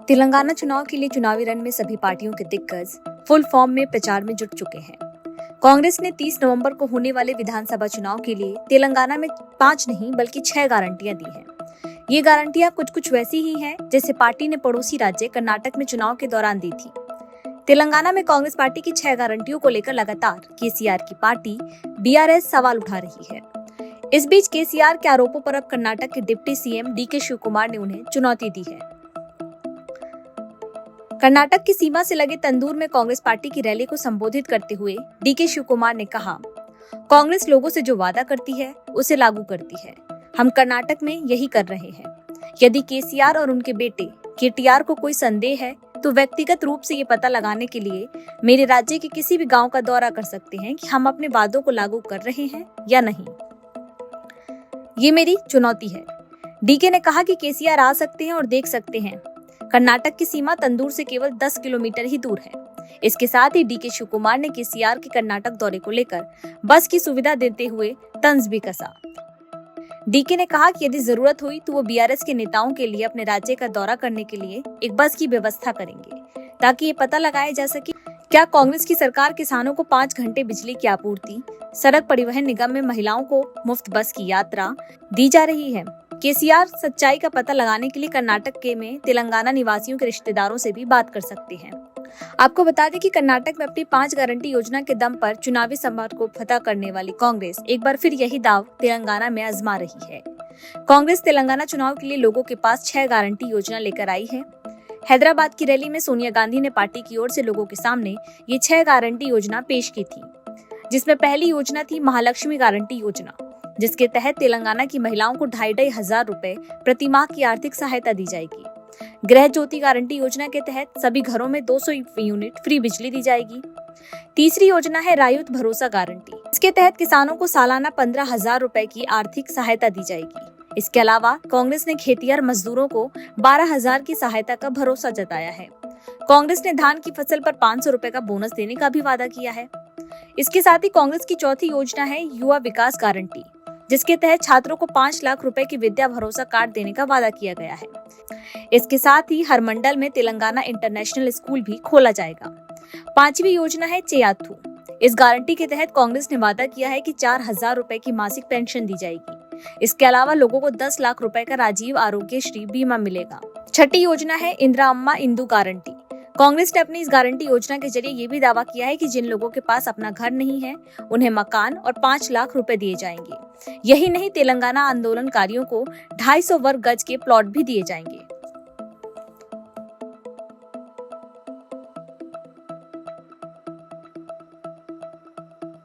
तेलंगाना चुनाव के लिए चुनावी रण में सभी पार्टियों के दिग्गज फुल फॉर्म में प्रचार में जुट चुके हैं। कांग्रेस ने 30 नवंबर को होने वाले विधानसभा चुनाव के लिए तेलंगाना में 5 नहीं बल्कि 6 गारंटियां दी हैं। ये गारंटियां कुछ वैसी ही हैं जैसे पार्टी ने पड़ोसी राज्य कर्नाटक में चुनाव के दौरान दी थी। तेलंगाना में कांग्रेस पार्टी की 6 गारंटियों को लेकर लगातार केसीआर की पार्टी बीआरएस सवाल उठा रही है। इस बीच केसीआर के आरोपों पर अब कर्नाटक के डिप्टी सीएम डीके शिवकुमार ने उन्हें चुनौती दी है। कर्नाटक की सीमा से लगे तंदूर में कांग्रेस पार्टी की रैली को संबोधित करते हुए डीके शिवकुमार ने कहा, कांग्रेस लोगों से जो वादा करती है उसे लागू करती है। हम कर्नाटक में यही कर रहे हैं। यदि केसीआर और उनके बेटे केटीआर को कोई संदेह है तो व्यक्तिगत रूप से ये पता लगाने के लिए मेरे राज्य के किसी भी गांव का दौरा कर सकते हैं कि हम अपने वादों को लागू कर रहे हैं या नहीं। ये मेरी चुनौती है। डीके ने कहा कि केसीआर आ सकते हैं और देख सकते हैं। कर्नाटक की सीमा तंदूर से केवल 10 किलोमीटर ही दूर है। इसके साथ ही डीके शिवकुमार ने केसीआर के कर्नाटक दौरे को लेकर बस की सुविधा देते हुए तंज भी कसा। डीके ने कहा कि यदि जरूरत हुई तो वो बीआरएस के नेताओं के लिए अपने राज्य का दौरा करने के लिए एक बस की व्यवस्था करेंगे ताकि ये पता लगाया जा सके क्या कांग्रेस की सरकार किसानों को 5 घंटे बिजली की आपूर्ति, सड़क परिवहन निगम में महिलाओं को मुफ्त बस की यात्रा दी जा रही है। केसीआर सच्चाई का पता लगाने के लिए कर्नाटक के में तेलंगाना निवासियों के रिश्तेदारों से भी बात कर सकते हैं। आपको बता दें कि कर्नाटक में अपनी 5 गारंटी योजना के दम पर चुनावी संपर्क को फतह करने वाली कांग्रेस एक बार फिर यही दाव तेलंगाना में आजमा रही है। कांग्रेस तेलंगाना चुनाव के लिए लोगों के पास 6 गारंटी योजना लेकर आई है। हैदराबाद की रैली में सोनिया गांधी ने पार्टी की ओर से लोगों के सामने ये 6 गारंटी योजना पेश की थी, जिसमें पहली योजना थी महालक्ष्मी गारंटी योजना, जिसके तहत तेलंगाना की महिलाओं को 2,500 रुपए प्रति माह की आर्थिक सहायता दी जाएगी। गृह ज्योति गारंटी योजना के तहत सभी घरों में 200 यूनिट फ्री बिजली दी जाएगी। तीसरी योजना है रायुत भरोसा गारंटी। इसके तहत किसानों को सालाना 15,000 रुपए की आर्थिक सहायता दी जाएगी। इसके अलावा कांग्रेस ने खेतिहर मजदूरों को 12,000 की सहायता का भरोसा जताया है। कांग्रेस ने धान की फसल पर 500 रुपए का बोनस देने का भी वादा किया है। इसके साथ ही कांग्रेस की चौथी योजना है युवा विकास गारंटी, जिसके तहत छात्रों को 5 लाख रुपए की विद्या भरोसा कार्ड देने का वादा किया गया है। इसके साथ ही हर मंडल में तेलंगाना इंटरनेशनल स्कूल भी खोला जाएगा। 5वीं योजना है चेयाथू। इस गारंटी के तहत कांग्रेस ने वादा किया है कि 4,000 रुपए की मासिक पेंशन दी जाएगी। इसके अलावा लोगों को 10 लाख रुपए का राजीव आरोग्य श्री बीमा मिलेगा। छठी योजना है इंदिरा अम्मा इंदु गारंटी। कांग्रेस ने अपनी इस गारंटी योजना के जरिए ये भी दावा किया है कि जिन लोगों के पास अपना घर नहीं है उन्हें मकान और 5 लाख रुपए दिए जाएंगे। यही नहीं, तेलंगाना आंदोलनकारियों को 250 वर्ग गज के प्लॉट भी दिए जाएंगे।